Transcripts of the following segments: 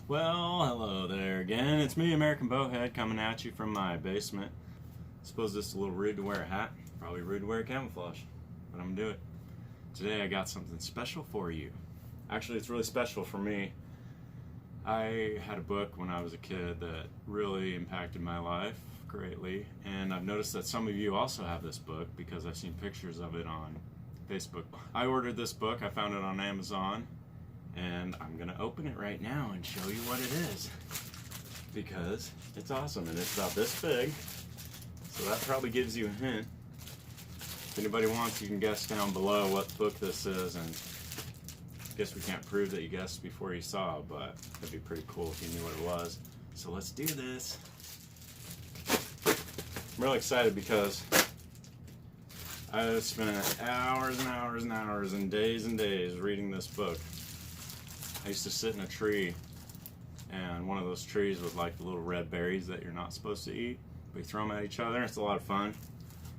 Well, hello there again. It's me, American Bowhead, coming at you from my basement. Suppose this is a little rude to wear a hat. Probably rude to wear camouflage, but I'm gonna do it. Today I got something special for you. Actually, it's really special for me. I had a book when I was a kid that really impacted my life greatly, and I've noticed that some of you also have this book because I've seen pictures of it on Facebook. I ordered this book, I found it on Amazon, and I'm gonna open it right now and show you what it is because it's awesome and it's about this big, so that probably gives you a hint. If anybody wants, you can guess down below what book this is, and I guess we can't prove that you guessed before you saw, but it'd be pretty cool if you knew what it was. So let's do this. I'm really excited because I spent hours and hours and hours and days reading this book. I used to sit in a tree, and one of those trees with like the little red berries that you're not supposed to eat. We throw them at each other. It's a lot of fun.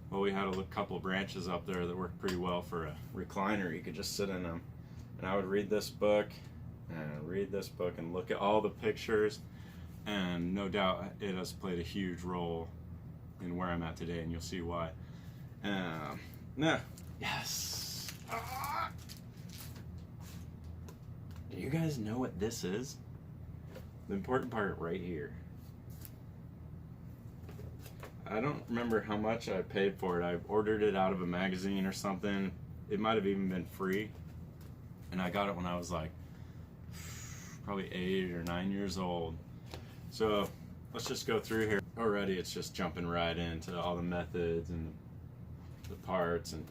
Well, we had a couple of branches up there that worked pretty well for a recliner. You could just sit in them. And I would read this book and look at all the pictures, and no doubt it has played a huge role in where I'm at today, and you'll see why. Yes. Do you guys know what this is? The important part right here. I don't remember how much I paid for it. I ordered it out of a magazine or something. It might have even been free. And I got it when I was like probably 8 or 9 years old. So let's just go through here. Already it's just jumping right into all the methods and the parts. And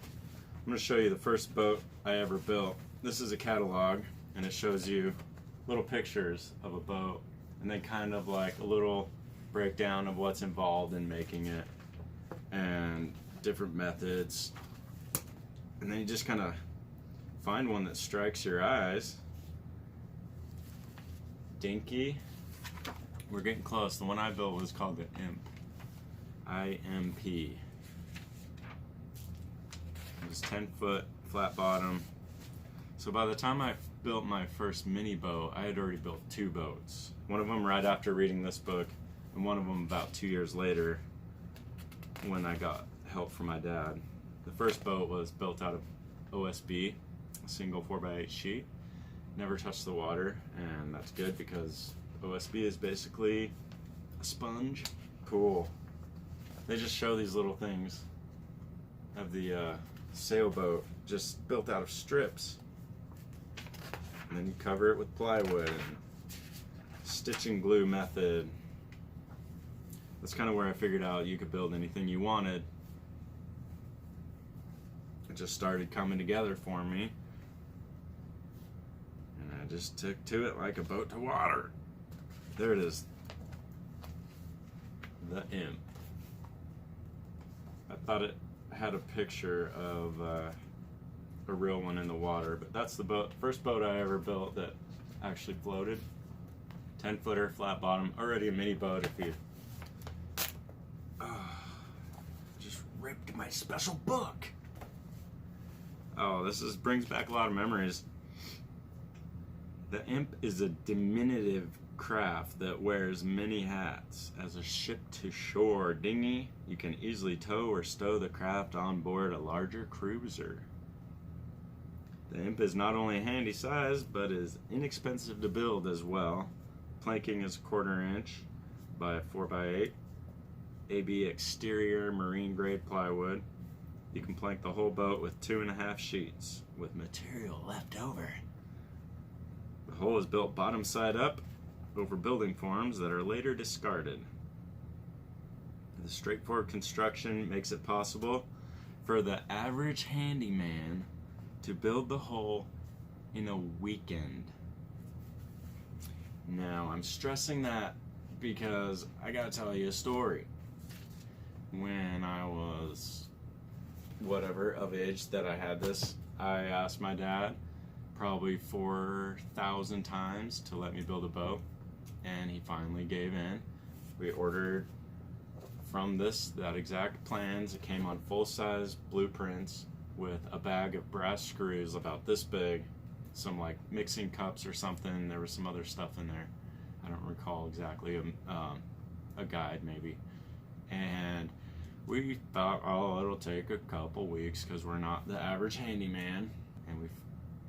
I'm going to show you the first boat I ever built. This is a catalog, and it shows you little pictures of a boat and then kind of like a little breakdown of what's involved in making it and different methods. And then you just kind of find one that strikes your eyes. Dinky. We're getting close. The one I built was called the Imp. I-M-P. It was 10-foot, flat bottom. So by the time I built my first mini boat, I had already built 2 boats. One of them right after reading this book, and one of them about 2 years later when I got help from my dad. The first boat was built out of OSB, a single 4x8 sheet. Never touched the water, and that's good because OSB is basically a sponge. Cool. They just show these little things of the sailboat just built out of strips. And then you cover it with plywood and stitch and glue method. That's kind of where I figured out you could build anything you wanted. It just started coming together for me. And I just took to it like a boat to water. There it is. The Imp. I thought it had a picture of a real one in the water, but that's the first boat I ever built that actually floated. 10-footer, flat bottom, already a mini boat if you just ripped my special book. Oh, this brings back a lot of memories. The Imp is a diminutive craft that wears many hats. As a ship-to-shore dinghy, you can easily tow or stow the craft on board a larger cruiser. The Imp is not only a handy size, but is inexpensive to build as well. Planking is 1/4 inch by 4x8. AB exterior marine grade plywood. You can plank the whole boat with 2.5 sheets with material left over. The hull is built bottom side up over building forms that are later discarded. The straightforward construction makes it possible for the average handyman to build the hull in a weekend. Now, I'm stressing that because I gotta tell you a story. When I was whatever of age that I had this, I asked my dad probably 4,000 times to let me build a boat, and he finally gave in. We ordered from that exact plans. It came on full-size blueprints with a bag of brass screws about this big, some like mixing cups or something. There was some other stuff in there. I don't recall exactly, a guide maybe. And we thought, oh, it'll take a couple weeks because we're not the average handyman. And it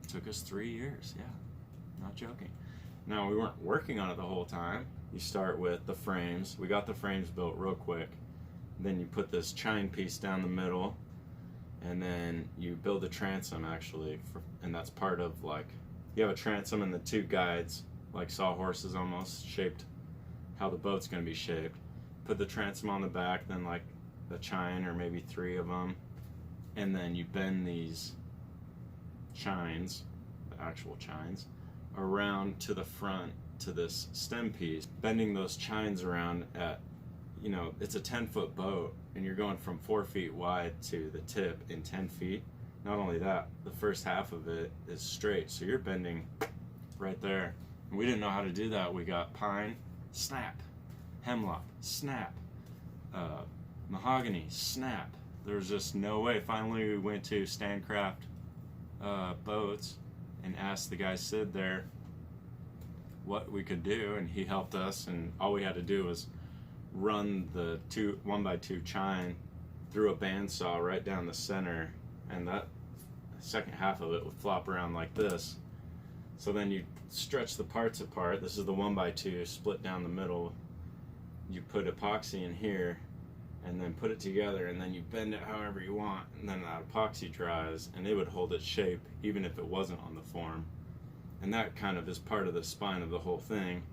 took us 3 years, yeah, not joking. Now, we weren't working on it the whole time. You start with the frames. We got the frames built real quick. Then you put this chine piece down the middle, and then you build a transom actually, and that's part of, like, you have a transom and the two guides, like sawhorses almost, shaped how the boat's going to be shaped. Put the transom on the back, then like a chine or maybe 3 of them, and then you bend these chines, the actual chines, around to the front to this stem piece, bending those chines around at, you know, it's a 10-foot boat, and you're going from 4 feet wide to the tip in 10 feet. Not only that, the first half of it is straight, so you're bending right there. And we didn't know how to do that. We got pine, snap, hemlock, snap, mahogany, snap. There was just no way. Finally, we went to Standcraft Boats and asked the guy Sid there what we could do, and he helped us, and all we had to do was run the 1x2 chine through a bandsaw right down the center, and that second half of it would flop around like this. So then you stretch the parts apart. This is the 1x2 split down the middle. You put epoxy in here and then put it together, and then you bend it however you want, and then that epoxy dries, and it would hold its shape even if it wasn't on the form. And that kind of is part of the spine of the whole thing.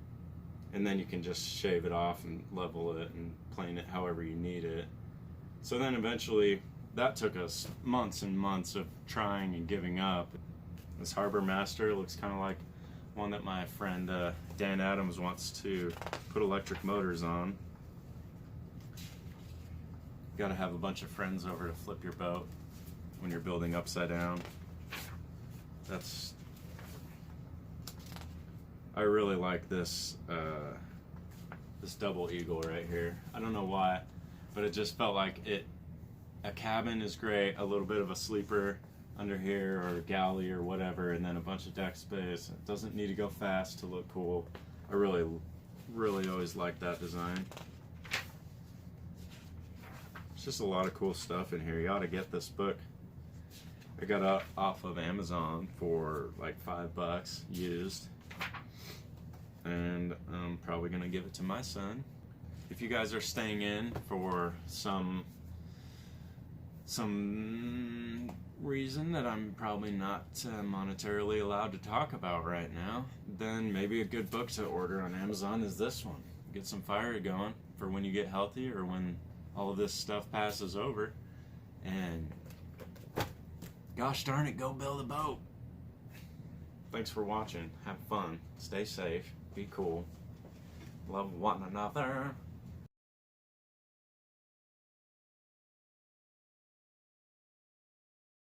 And then you can just shave it off and level it and plane it however you need it. So then eventually, that took us months and months of trying and giving up. This Harbor Master looks kind of like one that my friend Dan Adams wants to put electric motors on. You gotta have a bunch of friends over to flip your boat when you're building upside down. I really like this this double eagle right here. I don't know why, but it just felt like it. A cabin is great, a little bit of a sleeper under here, or a galley or whatever, and then a bunch of deck space. It doesn't need to go fast to look cool. I really always liked that design. It's just a lot of cool stuff in here. You ought to get this book. I got it off of Amazon for like $5 used. And I'm probably gonna give it to my son. If you guys are staying in for some reason that I'm probably not monetarily allowed to talk about right now, then maybe a good book to order on Amazon is this one. Get some fire going for when you get healthy, or when all of this stuff passes over. And gosh darn it, go build a boat. Thanks for watching. Have fun. Stay safe. Be cool. Love one another.